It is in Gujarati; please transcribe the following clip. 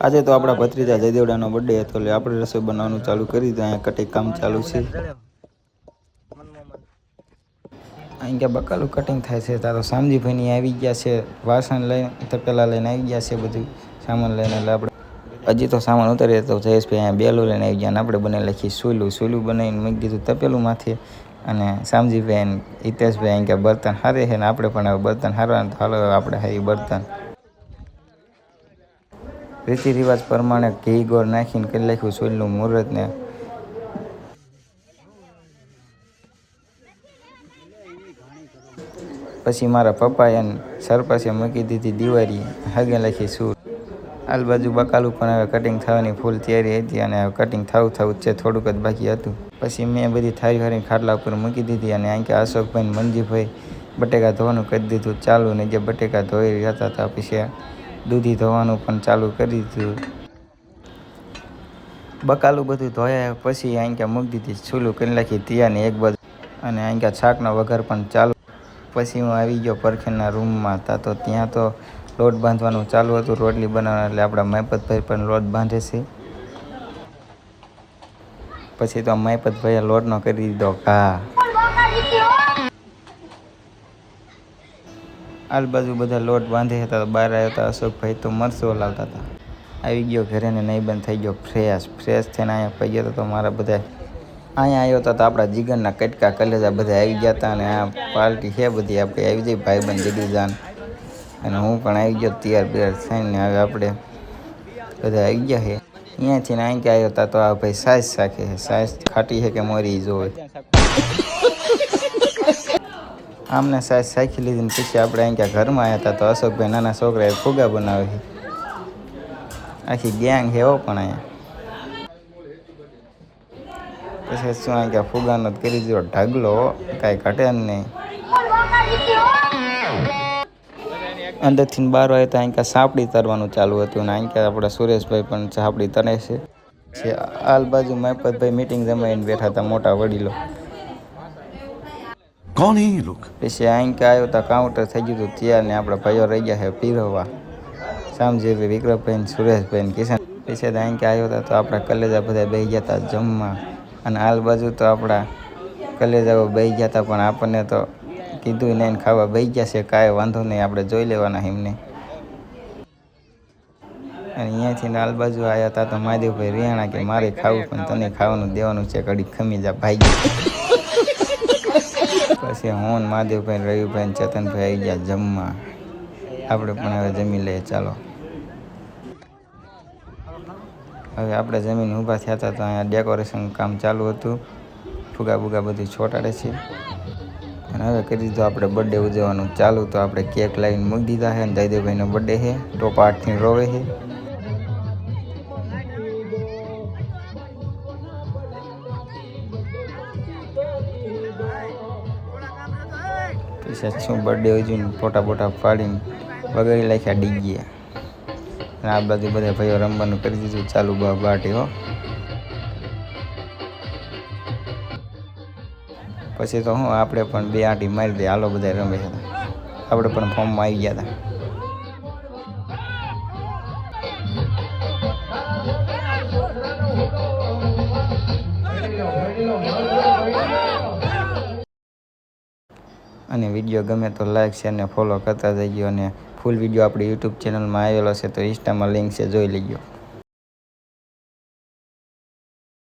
આજે તો આપણા ભત્રીજા જયદેવડાનો બર્થડે હતો એટલે આપણે રસોઈ બનાવવાનું ચાલુ કરી દીધું. અહીંયા કટિંગ કામ ચાલુ છે. અહીં કે બકાલું કટિંગ થાય છે. તારો સામજીભાઈની આવી ગયા છે. વાસણ લઈને તપેલા લઈને આવી ગયા છે. બધું સામાન લઈને એટલે આપણે હજી તો સામાન ઉતારીએ તો જયેશભાઈ અહીંયા બેલું લઈને આવી ગયા અને આપણે બનાવી લખી સોયલું બનાવીને મૂકી દીધું તપેલું માથે. અને સામજીભાઈ અને હિતેશભાઈ અહીં કે બર્તન હારે છે ને આપણે પણ હવે બર્તન હારવાનું તો હાલો આપણે હારી બર્તન રીતિ રિવાજ પ્રમાણે ઘી ગોળ નાખીને કરી નાખ્યું સોયલનું મુહૂર્તને. પછી મારા પપ્પાએ અને સરપંચે મૂકી દીધી દિવાળી હગે લખી સૂર. હાલ બાજુ બકાલું પણ હવે કટિંગ થવાની ફૂલ તૈયારી હતી અને હવે કટિંગ થવું છે. થોડુંક જ બાકી હતું. પછી મેં બધી થાળી હારીને ખાટલા ઉપર મૂકી દીધી અને અહીં કે અશોકભાઈ ને મનજીભાઈ બટેકા ધોવાનું કરી દીધું ચાલુ ને જે બટેકા ધોઈ રહ્યા હતા પછી દૂધી ધોવાનું પણ ચાલુ કરી દીધું. બકાલું બધું ધોયા પછી અહીં કે મૂકી દીધી છૂલું કરી નાખી તિયાને એક બાજુ અને અહીં કે શાકનો વઘાર પણ ચાલુ. પછી હું આવી ગયો પરખેના રૂમમાં હતા તો ત્યાં તો લોટ બાંધવાનું ચાલુ હતું રોટલી બનાવવાનું. એટલે આપણા મયપતભાઈ પણ લોટ બાંધે છે. પછી તો મયપતભાઈએ લોટનો કરી દીધો ઘા. આલ બાજુ બધા લોટ બાંધે હતા. બહાર આવ્યા હતા અશોકભાઈ તો મરચો લાવતા હતા. આવી ગયો ઘરે ને નહીં બંધ થઈ ગયો ફ્રેશ થઈને અહીંયા પડી ગયો તો મારા બધા અહીંયા આવ્યો હતો તો આપણા જીગરના કટકા કલેજા બધા આવી ગયા હતા. અને આ પાર્ટી છે બધી આપણે આવી જઈ ભાઈબંધ જગીજાન અને હું પણ આવી ગયો તૈયાર થઈને. હવે આપણે બધા આવી ગયા છે અહીંયાથી ને અહીં કે આવ્યો હતા તો આ ભાઈ સાઈઝ રાખે છે. સાઈઝ ખાટી છે કે મોરી જોવે આમને સાઈઝ સાખી લીધી ને પછી આપણે અહીં ક્યાં ઘરમાં આવ્યા હતા તો અશોકભાઈ નાના છોકરાએ ફુગા બનાવે છે. આખી ગેંગ છે હો પણ અહીંયા. પછી શું અહીં ક્યાં ફુગાનો કરી દીધો ઢગલો કાંઈ ઘટે જ નહીં. અંદરથી બહાર આવ્યા તો અહીં ક્યાં સાપડી તરવાનું ચાલુ હતું અને અહીં ક્યાં આપણા સુરેશભાઈ પણ સાપડી તરે છે. આલ બાજુ મયપતભાઈ મીટિંગ જમાઈને બેઠા હતા મોટા વડીલો. કોણ હે ये लोग? પછી અહીં કે આવ્યો તો કાઉન્ટર થઈ ગયું હતું તૈયાર ને આપણા ભાઈઓ રહી ગયા છે પીરવવા. સામજીભાઈ વિક્રમભાઈ સુરેશભાઈ ને કિશન. પછી અહીં કે આવ્યો હતો તો આપણા કલેજા બધા બેસી ગયા હતા જમવા. અને આલ બાજુ તો આપણા કલેજાઓ બેસી ગયા હતા પણ આપણને તો કીધું નહીં ખાવા બેસી ગયા છે. કાંઈ વાંધો નહીં આપણે જોઈ લેવાના એમને. અને અહીંયાથી આલ બાજુ આવ્યા હતા તો મહાદેવભાઈ રિયાણા કે મારે ખાવું પણ તને ખાવાનું દેવાનું છે ઘડી ખમી જા ભાઈ. પછી હું મહાદેવભાઈ રવિભાઈ ચેતનભાઈ આવી ગયા જમવા. આપણે પણ હવે જમી લઈએ ચાલો. હવે આપણે જમીન ઊભા થયા હતા તો અહીંયા ડેકોરેશન કામ ચાલુ હતું. ફુગા બુગા બધું છોટાડે છે અને હવે કરી દીધું આપણે બર્થડે ઉજવવાનું ચાલુ. તો આપણે કેક લાવીને મૂકી દીધા છે અને જયદેવભાઈનો બર્થડે છે. ટોપા 8થી રોવે છે. પછી શું બર્થડે ઉજવીને ફોટા પાડીને વગાડી નાખ્યા ડીજે. અને આ બાજુ બધા ભાઈઓ રમવાનું કરી દીધું ચાલુ બાટી હો. પછી તો હું આપણે પણ 2 આંટી મારી દઈએ હાલો બધા રમે છે. આપણે પણ ફોર્મમાં આવી ગયા હતા. અને વિડીયો ગમે તો લાઈક શેર ને ફોલો કરતા જઈજો. અને ફૂલ વિડીયો આપણી યુટ્યુબ ચેનલમાં આવેલો છે તો ઇન્સ્ટામાં લિંક છે જોઈ લેજો.